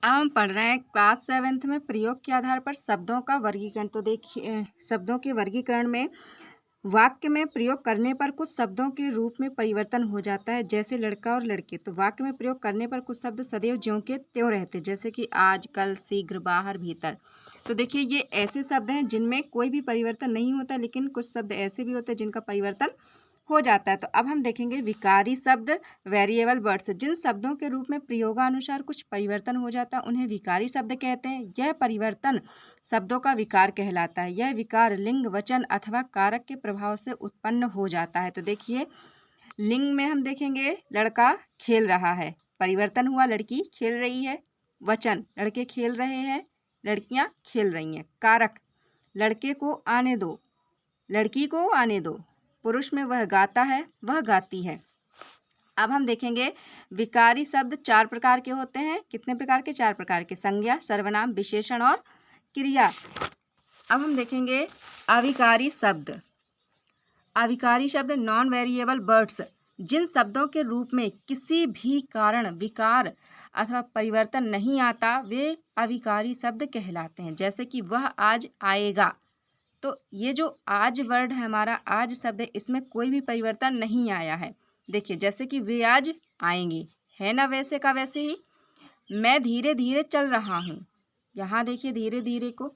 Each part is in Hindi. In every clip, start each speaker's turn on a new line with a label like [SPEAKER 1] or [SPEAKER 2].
[SPEAKER 1] अब हम पढ़ रहे हैं क्लास 7th में प्रयोग के आधार पर शब्दों का वर्गीकरण। तो देखिए शब्दों के वर्गीकरण में वाक्य में प्रयोग करने पर कुछ शब्दों के रूप में परिवर्तन हो जाता है, जैसे लड़का और लड़के। तो वाक्य में प्रयोग करने पर कुछ शब्द सदैव ज्यों के त्यों रहते, जैसे कि आज, कल, शीघ्र, बाहर, भीतर। तो देखिए ये ऐसे शब्द हैं जिनमें कोई भी परिवर्तन नहीं होता, लेकिन कुछ शब्द ऐसे भी होते हैं जिनका परिवर्तन हो जाता है। तो अब हम देखेंगे विकारी शब्द, वेरिएबल वर्ड्स। जिन शब्दों के रूप में प्रयोगानुसार कुछ परिवर्तन हो जाता है उन्हें विकारी शब्द कहते हैं। यह परिवर्तन शब्दों का विकार कहलाता है। यह विकार लिंग, वचन अथवा कारक के प्रभाव से उत्पन्न हो जाता है। तो देखिए लिंग में हम देखेंगे लड़का खेल रहा है, परिवर्तन हुआ, लड़की खेल रही है। वचन लड़के खेल रहे हैं, लड़कियां खेल रही हैं। कारक लड़के को आने दो, लड़की को आने दो। पुरुष में वह गाता है, वह गाती है। अब हम देखेंगे विकारी शब्द 4 प्रकार के होते हैं। कितने प्रकार के? 4 प्रकार के। संज्ञा, सर्वनाम, विशेषण और क्रिया। अब हम देखेंगे अविकारी शब्द। अविकारी शब्द नॉन वेरिएबल वर्ड्स। जिन शब्दों के रूप में किसी भी कारण विकार अथवा परिवर्तन नहीं आता वे अविकारी शब्द कहलाते हैं। जैसे कि वह आज आएगा। तो ये जो आज वर्ड है हमारा, आज शब्द है, इसमें कोई भी परिवर्तन नहीं आया है। देखिए जैसे कि वे आज आएंगे, है ना वैसे का वैसे ही। मैं धीरे धीरे चल रहा हूँ, यहाँ देखिए धीरे धीरे को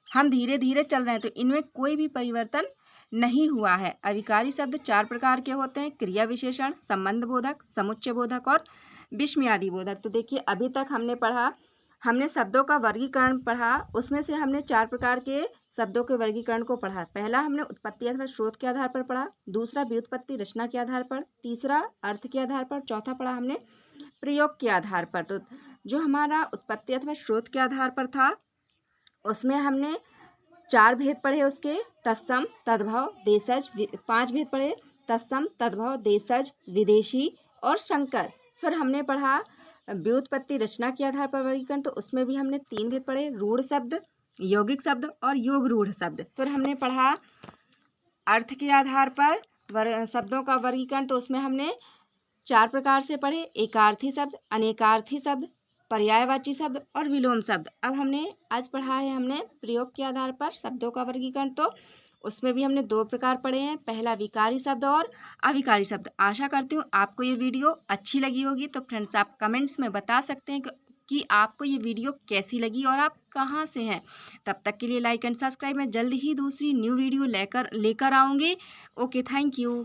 [SPEAKER 1] हम धीरे धीरे चल रहे हैं, तो इनमें कोई भी परिवर्तन नहीं हुआ है। अविकारी शब्द 4 प्रकार के होते हैं। क्रिया विशेषण, संबंध बोधक, समुच्चय बोधक और विस्मयादि बोधक। तो देखिए अभी तक हमने शब्दों का वर्गीकरण पढ़ा, उसमें से हमने 4 प्रकार के शब्दों के वर्गीकरण को पढ़ा। पहला हमने उत्पत्ति अथवा स्रोत के आधार पर पढ़ा, दूसरा व्युत्पत्ति रचना के आधार पर, तीसरा अर्थ के आधार पर, चौथा पढ़ा हमने प्रयोग के आधार पर। तो जो हमारा उत्पत्ति अथवा स्रोत के आधार पर था उसमें हमने 4 भेद पढ़े उसके, तत्सम, तद्भव, देशज। 5 भेद पढ़े, तत्सम, तद्भव, देशज, विदेशी और संकर। फिर हमने पढ़ा व्युत्पत्ति रचना के आधार पर वर्गीकरण, तो उसमें भी हमने 3 भेद पढ़े, रूढ़ शब्द, यौगिक शब्द और योग रूढ़ शब्द। फिर हमने पढ़ा अर्थ के आधार पर शब्दों का वर्गीकरण, तो उसमें हमने 4 प्रकार से पढ़े, एकार्थी शब्द, अनेकार्थी शब्द, पर्यायवाची शब्द और विलोम शब्द। अब हमने आज पढ़ा है हमने प्रयोग के आधार पर शब्दों का वर्गीकरण, तो उसमें भी हमने 2 प्रकार पढ़े हैं, पहला विकारी शब्द और अविकारी शब्द। आशा करती हूँ आपको ये वीडियो अच्छी लगी होगी। तो फ्रेंड्स आप कमेंट्स में बता सकते हैं कि आपको ये वीडियो कैसी लगी और आप कहाँ से हैं। तब तक के लिए लाइक एंड सब्सक्राइब। मैं जल्द ही दूसरी न्यू वीडियो लेकर आऊँगी। Okay, thank you.